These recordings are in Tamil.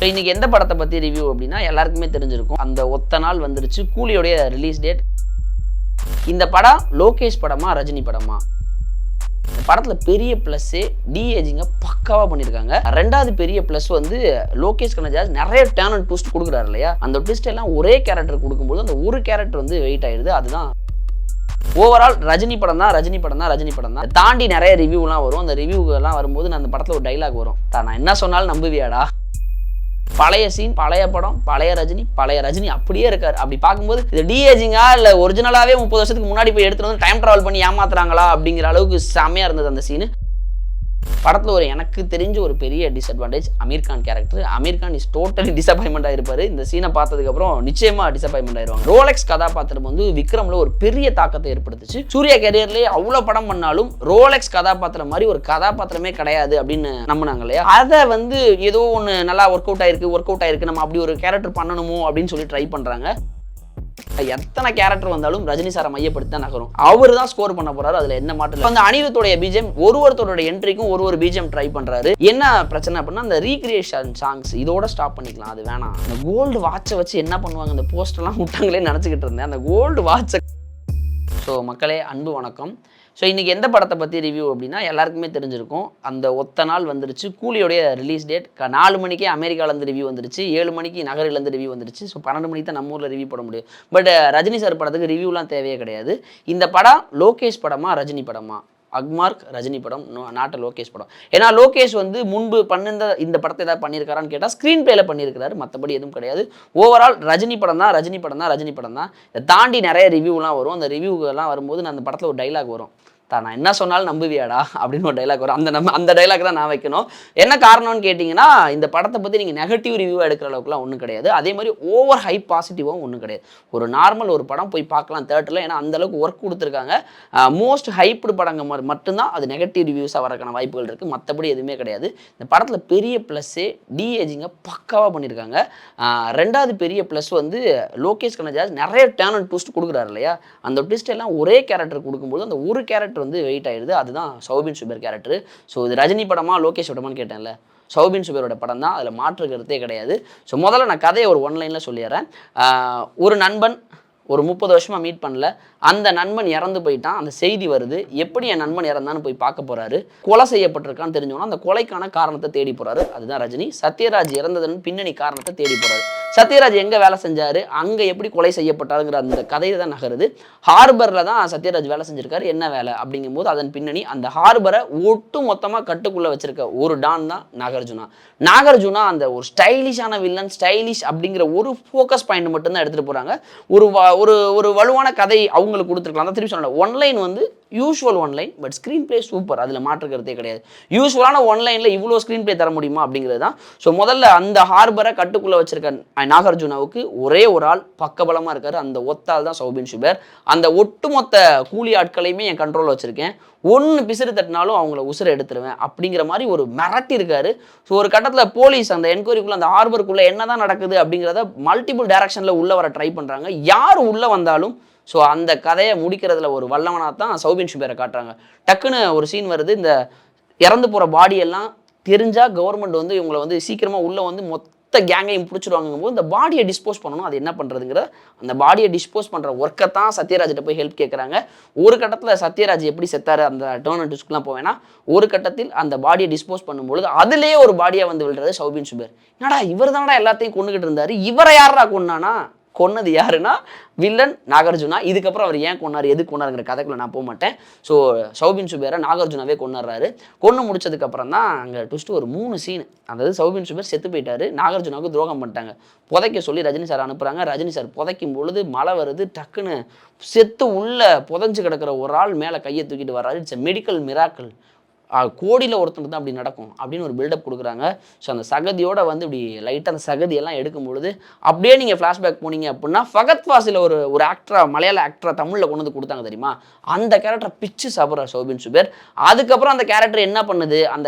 இன்னைக்கு எந்த படத்தை பற்றி ரிவ்யூ அப்படின்னா எல்லாருக்குமே தெரிஞ்சிருக்கும். அந்த ஒத்த நாள் வந்துருச்சு, கூலியோடைய ரிலீஸ் டேட். இந்த படம் லோகேஷ் படமா ரஜினி படமா? இந்த படத்தில் பெரிய ப்ளஸ்ஸே டிஏஜிங்க பக்காவாக பண்ணியிருக்காங்க. ரெண்டாவது பெரிய ப்ளஸ் வந்து லோகேஷ் கனகராஜ் நிறைய டேர்ன் அண்ட் ட்விஸ்ட் கொடுக்குறாரு இல்லையா? அந்த ட்விஸ்ட் எல்லாம் ஒரே கேரக்டர் கொடுக்கும்போது அந்த ஒரு கேரக்டர் வந்து வெயிட் ஆயிடுது. அதுதான் ஓவரால் ரஜினி படம் தான் ரஜினி படம் தான் ரஜினி படம் தான் தாண்டி நிறைய ரிவ்யூலாம் வரும். அந்த ரிவ்யூலாம் வரும்போது நான் அந்த படத்தில் ஒரு டைலாக் வரும், நான் என்ன சொன்னாலும் நம்புவியாடா. பழைய சீன், பழைய படம், பழைய ரஜினி அப்படியே இருக்காரு. அப்படி பார்க்கும்போது இது டிஏஜிங்கா இல்லை ஒரிஜினலாகவே 30 வருஷத்துக்கு முன்னாடி போய் எடுத்துட்டு வந்து டைம் ட்ராவல் பண்ணி ஏமாத்துறாங்களா அப்படிங்கிற அளவுக்கு செம்மையாக இருந்தது அந்த சீனு. படத்தில் எனக்கு தெரிஞ்ச ஒரு பெரிய disadvantage Aamir Khan character. Aamir Khan is totally disappointment ஆயிருப்பாரு. இந்த சீனை பார்த்ததுக்கப்புறம் நிச்சயமா டிசப்பாயின்மெண்ட் ஆயிருவாங்க. ரோலெக்ஸ் கதாபாத்திரம் வந்து விக்ரம்ல ஒரு பெரிய தாக்கத்தை ஏற்படுத்துச்சு. சூர்யா கேரியர்லேயே அவ்வளோ படம் பண்ணாலும் ரோலெக்ஸ் கதாபாத்திரம் மாதிரி ஒரு கதாபாத்திரமே கிடையாது அப்படின்னு நம்பினாங்க இல்லையா? அதை வந்து ஏதோ ஒன்று நல்லா ஒர்க் அவுட் ஆயிருக்கு, நம்ம அப்படி ஒரு கேரக்டர் பண்ணணுமோ அப்படின்னு சொல்லி ட்ரை பண்றாங்க. எத்தனை கேரக்டர் வந்தாலும் ரஜினி சாரை மையப்படுத்தி தான் நகரும். அவர் தான் ஸ்கோர் பண்ண போறாரு, அதுல என்ன மாற்றம். அந்த அனிருத்தோடைய பிஜிஎம் ஒருத்தரோட என்ட்ரிக்கும் ஒரு பிஜிஎம் ட்ரை பண்றாரு. என்ன பிரச்சனை அப்படின்னா அந்த ரீக்ரியேஷன் சாங்ஸ் இதோட ஸ்டாப் பண்ணிக்கலாம், அது வேணாம். அந்த கோல்டு வாட்சை வச்சு என்ன பண்ணுவாங்க, அந்த போஸ்டர்லாம் விட்டாங்களே நினச்சிக்கிட்டு இருந்தேன் அந்த கோல்டு வாட்சை. ஸோ மக்களே, அன்பு வணக்கம். ஸோ இன்றைக்கி எந்த படத்தை பற்றி ரிவ்யூ அப்படின்னா எல்லாருக்குமே தெரிஞ்சிருக்கும். அந்த ஒத்த நாள் வந்துருச்சு, கூலியோடைய ரிலீஸ் டேட். 4 மணிக்கே அமெரிக்காவிலேருந்து ரிவ்யூ வந்துருச்சு, 7 மணிக்கு நகரிலேருந்து ரிவ்யூ வந்துருச்சு. ஸோ 12 மணிக்கு தான் நம்ம ஊரில் ரிவ்யூ போட முடியும். பட் ரஜினி சார் படத்துக்கு ரிவ்யூலாம் தேவையே கிடையாது. இந்த படம் லோகேஷ் படமா ரஜினி படமா? அக்மார்க் ரஜினி படம், நாட்டு லோகேஷ் படம். ஏன்னா லோகேஷ் வந்து முன்பு இந்த படத்தை ஏதாவது பண்ணியிருக்காரான்னு கேட்டால் ஸ்க்ரீன் பிளேல பண்ணியிருக்காரு, மற்றபடி எதுவும் கிடையாது. ஓவரால் ரஜினி படம் தான் ரஜினி படம் தான் இதை தாண்டி நிறைய ரிவ்யூலாம் வரும். அந்த ரிவ்யூலாம் வரும்போது நான் அந்த படத்தில் ஒரு டைலாக் வரும், நான் என்ன சொன்னாலும் நம்புவியாடா அப்படின்னு ஒரு டைலாக் வரும். அந்த டைலாக் தான் நான் வைக்கணும். என்ன காரணம்னு கேட்டிங்கன்னா, இந்த படத்தை பற்றி நீங்கள் நெகட்டிவ் ரிவ்யூவாக எடுக்கிற அளவுக்குலாம் ஒன்றும் கிடையாது. அதே மாதிரி ஓவர் ஹைப் பாசிட்டிவாகவும் ஒன்றும் கிடையாது. ஒரு நார்மல் ஒரு படம் போய் பார்க்கலாம் தேட்டரில். ஏன்னா அந்தளவுக்கு ஒர்க் கொடுத்துருக்காங்க. மோஸ்ட் ஹைப்டு படங்கள் மட்டும்தான் அது நெகட்டிவ் ரிவ்யூஸாக வரக்கான வாய்ப்புகள் இருக்குது, மற்றபடி எதுவுமே கிடையாது. இந்த படத்தில் பெரிய ப்ளஸ்ஸே டிஏஜிங்க பக்காவாக பண்ணியிருக்காங்க. ரெண்டாவது பெரிய ப்ளஸ் வந்து லோகேஷ் கனகராஜ் நிறைய டேர்ன் அண்ட் ட்விஸ்ட் கொடுக்குறாரு இல்லையா? அந்த ட்விஸ்ட் எல்லாம் ஒரே கேரக்டர் கொடுக்கும்போது அந்த ஒரு கேரக்டர் வந்து வெயிட் ஆயிடுது. அதுதான் சௌபின் சுபேர் கேரக்டர். ஸோ இது ரஜினி படமா லோகேஷ் படமான்னு கேட்டேன்ல, சௌபின் சுபேரோட படம் தான், அதில் மாற்று கருத்தே கிடையாது. ஸோ முதல்ல நான் கதையை ஒரு ஒன்லைனில் சொல்லிடுறேன். ஒரு நண்பன் ஒரு 30 வருஷமாக மீட் பண்ணல, அந்த நண்பன் இறந்து போயிட்டான். அந்த செய்தி வருது, எப்படி என் நண்பன் இறந்தான்னு போய் பார்க்க போறாரு. கொலை செய்யப்பட்டிருக்கான்னு தெரிஞ்சோன்னா அந்த கொலைக்கான காரணத்தை தேடி போறாரு. அதுதான் ரஜினி. சத்யராஜ் இறந்ததன் பின்னணி காரணத்தை தேடி போறாரு. சத்யராஜ் எங்கே வேலை செஞ்சாரு, அங்கே எப்படி கொலை செய்யப்பட்டாருங்கிற அந்த கதையை தான் நகருது. ஹார்பரில் தான் சத்யராஜ் வேலை செஞ்சிருக்காரு. என்ன வேலை அப்படிங்கும்போது அதன் பின்னணி, அந்த ஹார்பரை ஒட்டு மொத்தமாக கட்டுக்குள்ளே வச்சிருக்க ஒரு டான் தான் நாகார்ஜுனா. அந்த ஒரு ஸ்டைலிஷான வில்லன், ஸ்டைலிஷ் அப்படிங்கிற ஒரு ஃபோக்கஸ் பாயிண்ட் மட்டும்தான் எடுத்துகிட்டு போகிறாங்க. ஒரு வலுவான கதை அவங்களுக்கு கொடுத்துருக்கலாம். தான் திருப்பி சொன்னேன், ஒன்லைன் வந்து usual one line, but screenplay super, அதில் மாற்றுக்கிறதே கிடையாது. யூஸ்வலான ஒன்லைனில் இவ்வளோ ஸ்க்ரீன் பிளே தர முடியுமா அப்படிங்கிறது தான். ஸோ முதல்ல அந்த ஹார்பரை கட்டுக்குள்ளே வச்சிருக்க நாகார்ஜுனாவுக்கு ஒரே ஒரு ஆள் பக்கபலமாக இருக்காரு, அந்த ஒத்தால் தான் சௌபின் சுபேர். அந்த ஒட்டுமொத்த கூலி ஆட்களையுமே என் கண்ட்ரோலில் வச்சுருக்கேன், ஒன்று பிசிறு தட்டினாலும் அவங்கள உசுரை எடுத்துருவேன் அப்படிங்கிற மாதிரி ஒரு மிரட்டி இருக்காரு. ஸோ ஒரு கட்டத்தில் போலீஸ் அந்த என்கொயரிக்குள்ளே அந்த ஹார்பருக்குள்ளே என்ன தான் நடக்குது அப்படிங்கிறத மல்டிபிள் டைரக்ஷனில் உள்ளே வர ட்ரை பண்ணுறாங்க. யார் உள்ளே வந்தாலும் ஸோ அந்த கதையை முடிக்கிறதுல ஒரு வல்லவனாக தான் சௌபின் சுபேரை காட்டுறாங்க. டக்குன்னு ஒரு சீன் வருது, இந்த இறந்து போகிற பாடியெல்லாம் தெரிஞ்சால் கவர்மெண்ட் வந்து இவங்களை வந்து சீக்கிரமாக உள்ளே வந்து மொத்த கேங்கையும் பிடிச்சிருவாங்கும் போது இந்த பாடியை டிஸ்போஸ் பண்ணணும், அது என்ன பண்ணுறதுங்கிற அந்த பாடியை டிஸ்போஸ் பண்ணுற ஒர்க்கை தான் சத்யராஜிட்ட போய் ஹெல்ப் கேட்குறாங்க. ஒரு கட்டத்தில் சத்யராஜ் எப்படி செத்தார் அந்த டோர்ன் டிஸ்க்குலாம் போவேன்னா, ஒரு கட்டத்தில் அந்த பாடியை டிஸ்போஸ் பண்ணும்பொழுது அதுலேயே ஒரு பாடியாக வந்து விழுறது சௌபின் சுபேர். என்னடா இவர் தானடா எல்லாத்தையும் கொண்டுகிட்டு இருந்தார், இவரை யாரா கொண்டானா? கொன்னது யாருன்னா வில்லன் நாகார்ஜுனா. இதுக்கப்புறம் அவர் ஏன் கொண்டார், எது கொண்டாருங்கிற கதைக்குள்ள நான் போக மாட்டேன். ஸோ சௌபின் சுபேரை நாகார்ஜுனாவே கொண்டாடுறாரு. கொண்டு முடிச்சதுக்கப்புறம் தான் அங்கே ட்விஸ்ட் ஒரு 3 சீன். அதாவது சௌபின் சுபேர் செத்து போயிட்டாரு, நாகார்ஜுனாவுக்கு துரோகம் பண்ணிட்டாங்க, புதைக்க சொல்லி ரஜினி சார் அனுப்புகிறாங்க. ரஜினி சார் புதைக்கும் பொழுது மழை வருது, டக்குன்னு செத்து உள்ளே புதைஞ்சு கிடக்கிற ஒரு ஆள் மேலே கையை தூக்கிட்டு வர்றாரு. இட்ஸ் எ மெடிக்கல் மிராக்கிள், கோடியில் ஒருத்தனுக்கு தான் அப்படி நடக்கும் அப்படின்னு ஒரு பில்டப் கொடுக்குறாங்க. ஸோ அந்த சகதியோட வந்து இப்படி லைட்டாக அந்த சகதியெல்லாம் எடுக்கும் பொழுது அப்படியே நீங்கள் ஃப்ளாஷ்பேக் போனீங்க அப்படின்னா ஃபகத் ஃபாசில் ஒரு ஆக்டராக, மலையாள ஆக்டராக தமிழில் கொண்டு வந்து கொடுத்தாங்க தெரியுமா, அந்த கேரக்டரை பிச்சு சாப்பிட்ற சௌபின் சுபேர். அதுக்கப்புறம் அந்த கேரக்டர் என்ன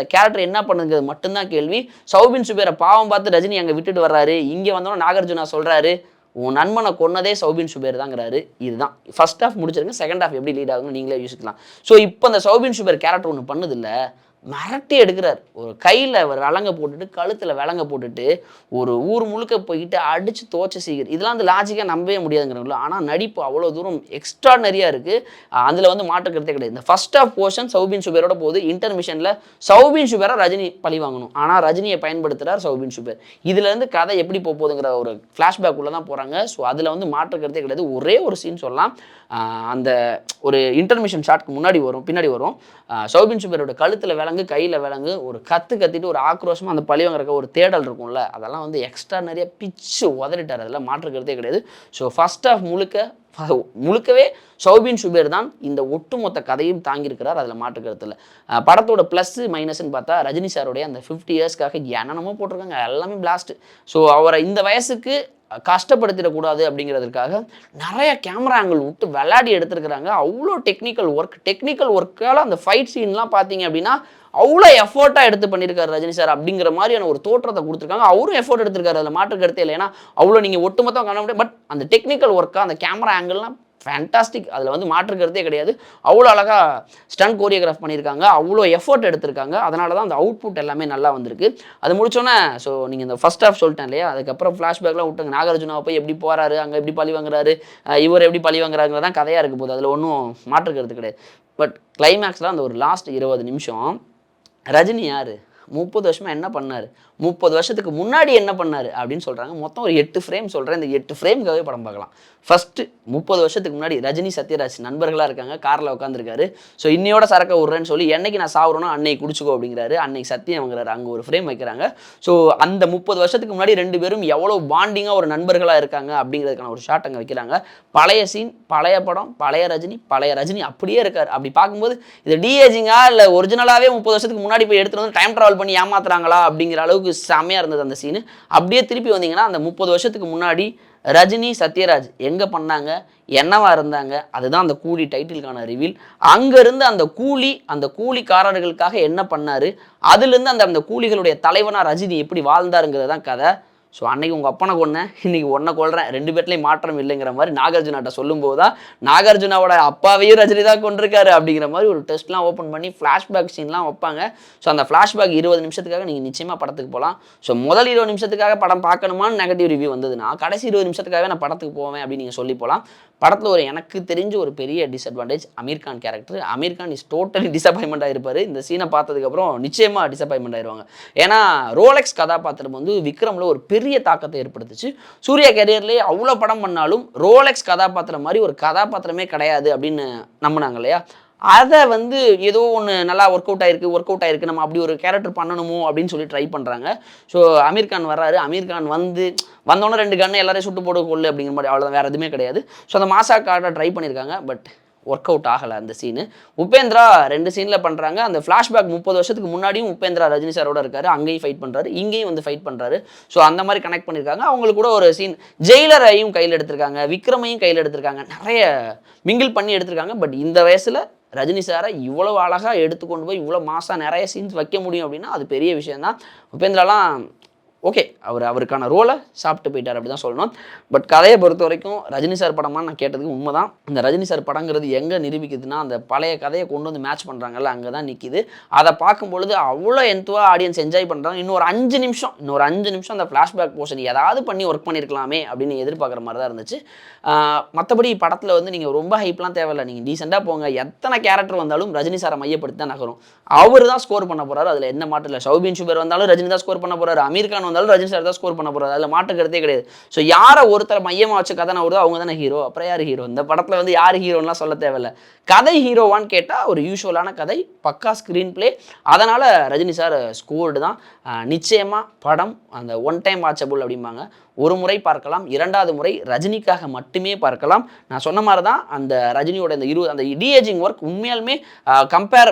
பண்ணுதுங்கிறது மட்டும்தான் கேள்வி. சௌபின் சுபேரை பாவம் பார்த்து ரஜினி அங்கே விட்டுட்டு வர்றாரு. இங்கே வந்தோன்னா நாகார்ஜுனா சொல்கிறாரு, உன் நண்பனை கொன்னதே சௌபின் சுபேர் தாங்கிறாரு. இதுதான் ஃபர்ஸ்ட் ஹாஃப் முடிச்சிருங்க, செகண்ட் ஹாஃப் எப்படி லீட் ஆகுதுன்னு நீங்களே யோசிக்கலாம். ஸோ இப்போ அந்த சௌபின் சுபேர் கேரக்டர் ஒன்று பண்ணுதில்ல, மிரட்டி எடுக்கிறார். ஒரு கையில் ஒரு விலங்க போட்டுட்டு கழுத்தில் விலங்க போட்டுட்டு ஒரு ஊர் முழுக்க போய்கிட்டு அடித்து தோச்ச சீக்கிரம் இதெல்லாம் வந்து லாஜிக்காக நம்பவே முடியாதுங்கிறவங்கள. ஆனால் நடிப்பு அவ்வளோ தூரம் எக்ஸ்ட்ரானரியாக இருக்குது. அதில் வந்து மாற்றுக்கிறதே கிடையாது. இந்த ஃபர்ஸ்ட் ஆஃப் போர்ஷன் சௌபின் ஷுபேரோட போகுது. இன்டர்மிஷனில் சௌபின் ஷுபேரை ரஜினி பழி வாங்கணும், ஆனால் ரஜினியை பயன்படுத்துகிறார் சௌபின் ஷுபேர். இதுலேருந்து கதை எப்படி போகுதுங்கிற ஒரு ஃப்ளாஷ்பேக் உள்ள தான் போகிறாங்க. ஸோ அதில் வந்து மாற்றுக்கிறதே கிடையாது. ஒரே ஒரு சீன் சொல்லலாம். அந்த ஒரு இன்டர்மிஷன் ஷாட்க்கு பின்னாடி வரும் சௌபின் ஷுபேரோட கழுத்தில் விலங்கு கையில் விலங்கு ஒரு கத்திட்டு ஒரு ஆக்ரோஷமாக அந்த பழி வாங்குறக்க ஒரு தேடல் இருக்கும்ல, அதெல்லாம் வந்து எக்ஸ்ட்ரா நிறைய பிச்சு உதறிட்டார். அதெல்லாம் மாற்றுக்கிறதே கிடையாது. ஸோ ஃபர்ஸ்ட் ஆஃப் முழுக்கவே சௌபின் ஷுபேர் தான் இந்த ஒட்டுமொத்த கதையும் தாங்கியிருக்கிறார். அதில் மாற்றுக்கிறதுல படத்தோட ப்ளஸ் மைனஸ்ன்னு பார்த்தா ரஜினி சாருடைய அந்த 50 இயர்ஸ்க்காக என்னென்னமோ போட்டிருக்காங்க, எல்லாமே பிளாஸ்ட். ஸோ அவரை இந்த வயசுக்கு கஷ்டப்படுத்திடக்கூடாது அப்படிங்கிறதுக்காக நிறைய கேமரா ஆங்கிள் விட்டு விளையாடி எடுத்துருக்குறாங்க. அவ்வளோ டெக்னிக்கல் ஒர்க்கால் அந்த ஃபைட் சீன்லாம் பார்த்தீங்க அப்படின்னா அவ்வளோ எஃபோர்ட்டாக எடுத்து பண்ணியிருக்காரு ரஜினி சார் அப்படிங்கிற மாதிரியான ஒரு தோற்றத்தை கொடுத்துருக்காங்க. அவரும் எஃபோர்ட் எடுத்திருக்காரு, அதில் மாற்று கருத்தே இல்லை. ஏன்னா அவ்வளோ நீங்கள் ஒட்டுமொத்தம் காண முடியாது. பட் அந்த டெக்னிக்கல் ஒர்க்காக அந்த கேமரா ஆங்கிள்லாம் ஃபேண்டாஸ்டிக். அதில் வந்து மாற்றுக்கிறதே கிடையாது. அவ்வளோ அழகாக ஸ்டண்ட் கோரியோகிராஃப் பண்ணியிருக்காங்க, அவ்வளோ எஃபோர்ட் எடுத்திருக்காங்க. அதனால தான் அந்த அவுட்புட் எல்லாமே நல்லா வந்திருக்கு. அது முடிச்சோன்னே ஸோ நீங்கள் இந்த ஃபர்ஸ்ட் ஆஃப் சொல்லிட்டேன் இல்லையா, அதுக்கப்புறம் ஃப்ளாஷ்பேக்லாம் விட்டுங்க. நாகார்ஜுனாவை போய் எப்படி போகிறாரு, அங்கே எப்படி பழி வாங்குறாரு, இவர் எப்படி பழி வாங்குறாங்கிறதான் கதையாக இருக்க போகுது. அதில் ஒன்றும் மாற்றுக்கிறது கிடையாது. பட் கிளைமேக்ஸில் அந்த ஒரு லாஸ்ட் 20 நிமிஷம் ரஜினி யார், 30 வருஷமாக என்ன பண்ணார், 30 வருஷத்துக்கு முன்னாடி என்ன பண்ணார் அப்படின்னு சொல்கிறாங்க. மொத்தம் ஒரு 8 ஃப்ரேம் சொல்கிறேன். இந்த 8 ஃப்ரேம்காகவே படம் பார்க்கலாம். ஃபஸ்ட்டு 30 வருஷத்துக்கு முன்னாடி ரஜினி சத்யராஜ் நண்பர்களாக இருக்காங்க, காரில் உட்காந்துருக்காரு. ஸோ இன்னையோட சரக்க விட்றேன்னு சொல்லி என்னைக்கு நான் சாப்பிட்றேனோ அன்னைக்கு குடிச்சுக்கோ அப்படிங்கிறாரு. அன்னைக்கு சத்தியம் வாங்குறாரு. அங்கே ஒரு ஃப்ரேம் வைக்கிறாங்க. ஸோ அந்த 30 வருஷத்துக்கு முன்னாடி 2 பேரும் எவ்வளோ பாண்டிங்காக ஒரு நண்பர்களாக இருக்காங்க அப்படிங்கிறதுக்கான ஒரு ஷாட் அங்கே வைக்கிறாங்க. பழைய சீன், பழைய படம், பழைய ரஜினி அப்படியே இருக்கார். அப்படி பார்க்கும்போது இது டிஏஜிங்கா இல்லை ஒரிஜினலாகவே 30 வருஷத்துக்கு முன்னாடி போய் எடுத்துகிட்டு வந்து டைம் ட்ராவல் பண்ணி ஏமாத்துறாங்களா அப்படிங்கிற அளவுக்கு செம்மையாக இருந்தது அந்த சீனு. அப்படியே திருப்பி வந்தீங்கன்னா அந்த 30 வருஷத்துக்கு முன்னாடி ரஜினி சத்யராஜ் எங்கே பண்ணாங்க, என்னவா இருந்தாங்க, அதுதான் அந்த கூலி டைட்டிலுக்கான ரிவீல். அங்கேருந்து அந்த கூலிக்காரர்களுக்காக என்ன பண்ணார், அதுலேருந்து அந்த கூலிகளுடைய தலைவனாக ரஜினி எப்படி வாழ்ந்தாருங்கிறது தான் கதை. ஸோ அன்னைக்கு உங்கள் அப்பனை கொன்னேன், இன்னைக்கு ஒன்றை கொள்கிறேன், 2 பேர்லேயும் மாற்றம் இல்லைங்கிற மாதிரி நாகார்ஜுனாட்ட சொல்லும்போது தான் நாகார்ஜுனாவோட அப்பாவையும் ரஜினி தான் கொண்டிருக்காரு அப்படிங்கிற மாதிரி ஒரு டெஸ்ட்லாம் ஓப்பன் பண்ணி ஃப்ளாஷ்பேக் சீன்லாம் வைப்பாங்க. ஸோ அந்த ஃப்ளாஷ்பேக் 20 நிமிஷத்துக்காக நீங்கள் நிச்சயமாக படத்துக்கு போகலாம். ஸோ முதல் 20 நிமிஷத்துக்காக படம் பார்க்கணுமான்னு நெகட்டிவ் ரிவ்யூ வந்ததுன்னா கடைசி 20 நிமிஷத்துக்காகவே நான் படத்துக்கு போவேன் அப்படின்னு நீங்கள் சொல்லி போகலாம். படத்தில் எனக்கு தெரிஞ்ச ஒரு பெரிய disadvantage Aamir Khan character. Aamir Khan is totally disappointment ஆகிருப்பார். இந்த சீனை பார்த்ததுக்கப்புறம் நிச்சயமாக டிசப்பாயின்மெண்ட் ஆயிடுவாங்க. ஏன்னா ரோலெக்ஸ் கதாபாத்திரம் வந்து விக்ரமில் ஒரு பெரிய தாக்கத்தை ஏற்படுத்துச்சு. சூர்யா கேரியர்லேயே அவ்வளோ படம் பண்ணாலும் ரோலெக்ஸ் கதாபாத்திரம் மாதிரி ஒரு கதாபாத்திரமே கிடையாது அப்படின்னு நம்பினாங்க இல்லையா. அதை வந்து ஏதோ ஒன்று நல்லா ஒர்க் அவுட் ஆயிருக்கு, நம்ம அப்படி ஒரு கேரக்டர் பண்ணணுமோ அப்படின்னு சொல்லி ட்ரை பண்ணுறாங்க. ஸோ அமீர் கான் வர்றாரு. அமீர் கான் வந்தோன்னே 2 கன்று எல்லாரையும் சுட்டு போட்டு கொள்ளு அப்படிங்கிற மாதிரி, அவ்வளோதான், வேறு எதுவுமே கிடையாது. ஸோ அந்த மாசா கார்டை ட்ரை பண்ணியிருக்காங்க. பட் ஒர்க் அவுட் ஆகலை அந்த சீனு. உபேந்திரா 2 சீனில் பண்ணுறாங்க. அந்த ஃப்ளாஷ்பேக் 30 வருஷத்துக்கு முன்னாடியும் உபேந்திரா ரஜினி சாரோட இருக்காரு, அங்கேயும் ஃபைட் பண்ணுறாரு, இங்கேயும் வந்து ஃபைட் பண்ணுறாரு. ஸோ அந்த மாதிரி கனெக்ட் பண்ணியிருக்காங்க. அவங்களுக்கு கூட ஒரு சீன் ஜெயிலரையும் கையில் எடுத்திருக்காங்க, விக்ரமையும் கையில் எடுத்திருக்காங்க, நிறைய மிங்கிள் பண்ணி எடுத்திருக்காங்க. பட் இந்த வயசில் ரஜினி சாரை இவ்வளோ அழகாக எடுத்துக்கொண்டு போய் இவ்வளோ மாசாக நிறைய சீன்ஸ் வைக்க முடியும் அப்படின்னா அது பெரிய விஷயந்தான். உபேந்திராலாம் ஓகே, அவருக்கான ரோலை சாப்பிட்டு போயிட்டார் அப்படி தான் சொல்லணும். பட் கதையை பொறுத்த வரைக்கும் ரஜினி சார் படமான்னு நான் கேட்டதுக்கு உண்மை தான். இந்த ரஜினி சார் படங்கிறது எங்கே நிரூபிக்குதுன்னா அந்த பழைய கதையை கொண்டு வந்து மேட்ச் பண்ணுறாங்கல்ல, அங்கே தான் நிற்கிது. அதை பார்க்கும்பொழுது அவ்வளோ என்த்துவாக ஆடியன்ஸ் என்ஜாய் பண்ணுறாங்க. இன்னொரு 5 நிமிஷம் அந்த ஃப்ளாஷ்பேக் போர்ஷன் ஏதாவது பண்ணி ஒர்க் பண்ணியிருக்கலாமே அப்படின்னு எதிர்பார்க்குற மாதிரி தான் இருந்துச்சு. மற்றபடி படத்தில் வந்து நீங்கள் ரொம்ப ஹைப்லாம் தேவையில்லை, நீங்கள் டீசெண்டாக போங்க. எத்தனை கேரக்டர் வந்தாலும் ரஜினி சாரை மையப்படுத்தி தான் நகரும். அவர் தான் ஸ்கோர் பண்ண போகிறாரு, அதில் என்ன மாற்றம் இல்லை. சௌபின் ஷுபேர் வந்தாலும் ரஜினி தான் ஸ்கோர் பண்ண போகிறாரு, அமீர் கான் வந்தாலும் ரஜினி சார் தான் ஸ்கோர் பண்ண போகிறாரு, அதில் மாற்றுக்கிறதே கிடையாது. ஸோ யாரை ஒருத்தர் மையமாக வச்சு கதை வருதோ அவங்க தானே ஹீரோ. அப்புறம் யார் ஹீரோ? இந்த படத்தில் வந்து யார் ஹீரோலாம் சொல்ல தேவையில்லை. கதை ஹீரோவான்னு கேட்டால் ஒரு யூஷுவலான கதை, பக்கா ஸ்க்ரீன் பிளே. அதனால் ரஜினி சார் ஸ்கோர்டு தான். நிச்சயமாக படம் அந்த ஒன் டைம் வாட்சபுள் அப்படிம்பாங்க. ஒரு முறை பார்க்கலாம், 2வது முறை ரஜினிக்காக மட்டுமே பார்க்கலாம். நான் சொன்ன மாதிரி தான் அந்த ரஜினியோட அந்த டிஏஜிங் ஒர்க் உண்மையாலுமே கம்பேர்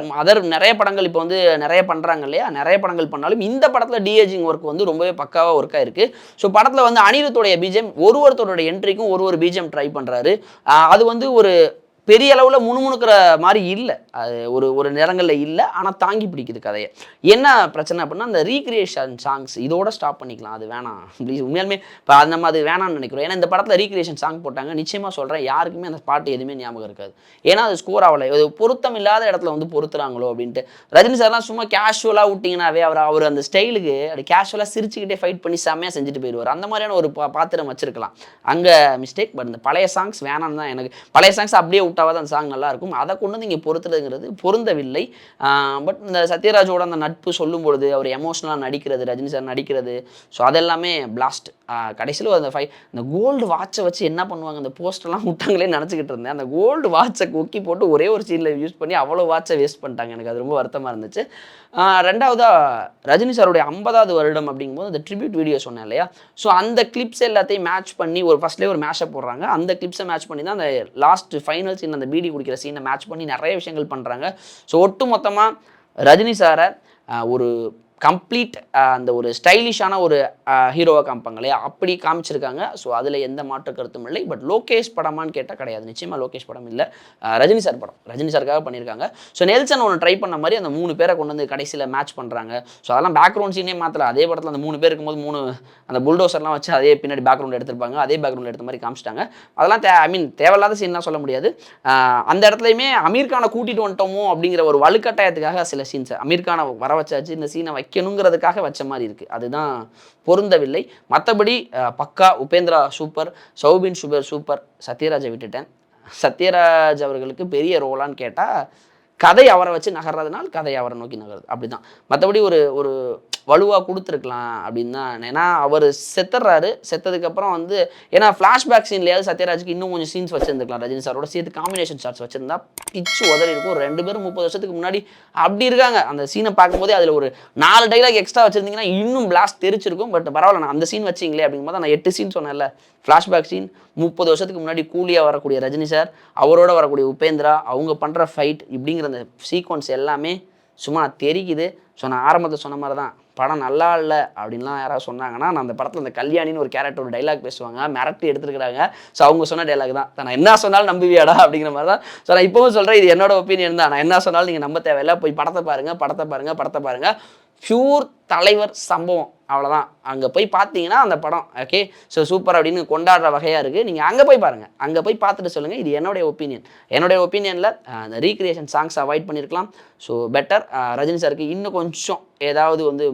நிறைய படங்கள் இப்போ வந்து நிறைய பண்ணுறாங்க இல்லையா, நிறைய படங்கள் பண்ணாலும் இந்த படத்தில் டிஏஜிங் ஒர்க் வந்து ரொம்பவே பக்காவாக ஒர்க்காக இருக்குது. ஸோ படத்தில் வந்து அனிருத்தோடைய பிஜிஎம் ஒருத்தரோட என்ட்ரிக்கும் ஒரு பிஜிஎம் ட்ரை பண்ணுறாரு. அது வந்து ஒரு பெரிய அளவில் முணுமுணுக்கிற மாதிரி இல்லை, அது ஒரு நேரங்களில் இல்லை, ஆனால் தாங்கி பிடிக்குது கதையை. என்ன பிரச்சனை அப்படின்னா அந்த ரீக்ரியேஷன் சாங்ஸ் இதோட ஸ்டாப் பண்ணிக்கலாம், அது வேணாம் ப்ளீஸ். உண்மையாலுமே இப்போ நம்ம அது வேணாம்னு நினைக்கிறோம். ஏன்னா இந்த படத்தில் ரீக்ரியேஷன் சாங் போட்டாங்க, நிச்சயமாக சொல்கிறேன் யாருக்குமே அந்த பாட்டு எதுவுமே ஞாபகம் இருக்காது. ஏன்னா அது ஸ்கோர் ஆகலை, அது பொருத்தம் இல்லாத இடத்துல வந்து பொருத்துறாங்களோ அப்படின்ட்டு. ரஜினி சார்லாம் சும்மா கேஷுவலாக விட்டிங்கனாவே அவர் அந்த ஸ்டைலுக்கு அது கேஷுவலாக சிரிச்சுக்கிட்டே ஃபைட் பண்ணி செம்மையாக செஞ்சுட்டு போயிடுவார். அந்த மாதிரியான ஒரு பாத்திரம் வச்சிருக்கலாம், அங்கே மிஸ்டேக். பட் இந்த பழைய சாங்ஸ் வேணான்னு தான் எனக்கு. பழைய சாங்ஸ் அப்படியே விட்டாவது அந்த சாங் நல்லா இருக்கும், அதை கொண்டு வந்து இங்கே பொறுத்துறதுங்கிறது பொருந்தவில்லை. பட் இந்த சத்யராஜோட அந்த நட்பு சொல்லும் பொழுது அவர் எமோஷனலாக நடிக்கிறது, ரஜினி சார் நடிக்கிறது, ஸோ அதெல்லாமே பிளாஸ்ட். கடைசியில் அந்த இந்த கோல்டு வாட்சை வச்சு என்ன பண்ணுவாங்க, அந்த போஸ்டெல்லாம் விட்டாங்களே நினச்சிக்கிட்டு இருந்தேன். அந்த கோல்டு வாட்சை கொக்கி போட்டு ஒரே ஒரு சீனில் யூஸ் பண்ணி அவ்வளோ வாட்சை வேஸ்ட் பண்ணிட்டாங்க, எனக்கு அது ரொம்ப வருத்தமாக இருந்துச்சு. ரெண்டாவதாக ரஜினி சாருடைய 50வது வருடம் அப்படிங்கும்போது அந்த ட்ரிபியூட் வீடியோ சொன்னேன் இல்லையா, ஸோ அந்த கிளிப்ஸ் எல்லாத்தையும் மேட்ச் பண்ணி ஒரு ஃபஸ்ட்லேயே ஒரு மேஷப் போடுறாங்க. அந்த கிளிப்ஸை மேட்ச் பண்ணி தான் அந்த லாஸ்ட் ஃபைனல் சீன், அந்த பீடி குடிக்கிற சீனை மேட்ச் பண்ணி நிறைய விஷயங்கள் பண்ணுறாங்க. ஸோ ஒட்டு மொத்தமாக ரஜினி சாரை ஒரு கம்ப்ளீட் அந்த ஒரு ஸ்டைலிஷான ஒரு ஹீரோவை காமிப்பாங்க இல்லையா, அப்படி காமிச்சிருக்காங்க. ஸோ அதில் எந்த மாற்று கருத்தும் இல்லை. பட் லோகேஷ் படமான்னு கேட்டால் கிடையாது, நிச்சயமாக லோகேஷ் படம் இல்லை, ரஜினி சார் படம், ரஜினி சாருக்காக பண்ணியிருக்காங்க. ஸோ நெல்சன் ஒன்று ட்ரை பண்ண மாதிரி அந்த 3 பேரை கொண்டு வந்து கடைசியில் மேட்ச் பண்ணுறாங்க. ஸோ அதெல்லாம் பேக்ரவுண்ட் சீனே மாற்றல, அதே படத்தில் அந்த 3 பேர் இருக்கும்போது அந்த புல்டோசர்லாம் வச்சு அதே பின்னாடி பேக்ரவுண்ட் எடுத்திருப்பாங்க, அதே பேக்ரவுண்ட் எடுத்த மாதிரி காமிச்சிட்டாங்க. அதெல்லாம் தேவையில்லாத சீன்லாம் சொல்ல முடியாது. அந்த இடத்துலையுமே அமீர்கானை கூட்டிகிட்டு வந்துட்டோமோ அப்படிங்கிற ஒரு வலுக்கட்டாயத்துக்காக சில சீன்ஸை அமீர்கானை வர வச்சாச்சு, இந்த சீனை வைக்கணுங்கிறதுக்காக வச்ச மாதிரி இருக்குது, அதுதான் பொருந்தவில்லை. மற்றபடி பக்கா. Upendra super, Soubin super. சத்யராஜை விட்டுட்டேன், சத்யராஜ் அவர்களுக்கு பெரிய ரோலான்னு கேட்டால் கதை அவரை வச்சு நகர்றதுனால கதை அவரை நோக்கி நகருது, அப்படி தான். மற்றபடி ஒரு வலுவாக கொடுத்துருக்கலாம் அப்படின்னு தான். ஏன்னா அவர் செத்ததுக்கப்புறம் வந்து ஏன்னா ஃப்ளாஷ்பேக் சீன்லையாவது சத்யராஜுக்கு இன்னும் கொஞ்சம் சீன்ஸ் வச்சுருந்துருக்கலாம், ரஜினி சாரோட சேர்த்து காம்பினேஷன் ஷாட்ஸ் வச்சுருந்தா பிச்சு உதறி இருக்கும். 2 பேரும் 30 வருஷத்துக்கு முன்னாடி அப்படி இருக்காங்க. அந்த சீனை பார்க்கும்போதே அதில் ஒரு 4 டைலாக் எக்ஸ்ட்ரா வச்சுருந்தீங்கன்னா இன்னும் பிளாஸ்ட் தெரிச்சிருக்கும். பட் பரவாயில்ல, நான் அந்த சீன் வச்சிங்களே அப்படிங்கும்போது நான் 8 சீன் சொன்னேன்ல, ஃப்ளாஷ்பேக் சீன் 30 வருஷத்துக்கு முன்னாடி கூலியாக வரக்கூடிய ரஜினி சார், அவரோட வரக்கூடிய உபேந்திரா, அவங்க பண்ணுற ஃபைட், இப்படிங்கிற அந்த சீக்வன்ஸ் எல்லாமே சும்மா தெரிக்குது. ஸோ நான் ஆரம்பத்தில் சொன்ன மாதிரி தான், படம் நல்லா இல்லை அப்படின்லாம் யாராவது சொன்னாங்கன்னா, நான் அந்த படத்தில் அந்த கல்யாணின்னு ஒரு கேரக்டர் ஒரு டைலாக் பேசுவாங்க, மிரட்டி எடுத்துருக்காங்க. ஸோ அவங்க சொன்ன டைலாக் தான், நான் என்ன சொன்னாலும் நம்புவியாடா அப்படிங்கிற மாதிரி தான். ஸோ நான் இப்போவும் சொல்கிறேன், இது என்னோட ஒப்பீனியன் தான். நான் என்ன சொன்னாலும் நீங்கள் நம்ப தேவையில்லை, போய் படத்தை பாருங்கள். பியூர் தலைவர் சம்பவம், அவ்வளோதான். அங்கே போய் பார்த்தீங்கன்னா அந்த படம் ஓகே ஸோ சூப்பர் அப்படின்னு கொண்டாடுற வகையாக இருக்குது. நீங்கள் அங்கே போய் பாருங்கள், அங்கே போய் பார்த்துட்டு சொல்லுங்கள். இது என்னுடைய ஒப்பீனியனில் அந்த ரீக்ரியேஷன் சாங்ஸ் அவாய்ட் பண்ணியிருக்கலாம். So better. ரஜினி சாருக்கு இன்னும் கொஞ்சம் ஏதாவது வந்து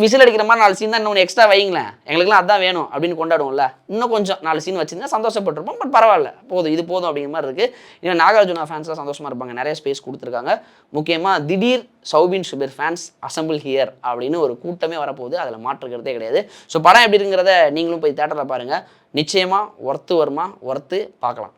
விசில் அடிக்கிற மாதிரி 4 சீன் தான் இன்னொன்று எக்ஸ்ட்ரா வைங்களேன், எங்களுக்குலாம் அதான் வேணும் அப்படின்னு கொண்டாடுவோம்ல, இன்னும் கொஞ்சம் 4 சீன் வச்சுருந்தா சந்தோஷப்பட்டிருப்போம். பட் பரவாயில்ல, இது போதும் அப்படிங்கிற மாதிரி இருக்குது. இன்னும் நாகார்ஜுனா ஃபேன்ஸ்லாம் சந்தோஷமாக இருப்பாங்க, நிறைய ஸ்பேஸ் கொடுத்துருக்காங்க. முக்கியமாக திடீர் சௌபின் ஷுபைர் ஃபேன்ஸ் அசம்பிள் ஹியர் அப்படின்னு ஒரு கூட்டமே வரப்போகுது, அதில் மாற்றுக்கிறதே கிடையாது. ஸோ படம் எப்படி இருக்குங்கிறத நீங்களும் போய் தேட்டரில் பாருங்கள், நிச்சயமாக ஒர்த்து வருமா, ஒர்த்து பார்க்கலாம்.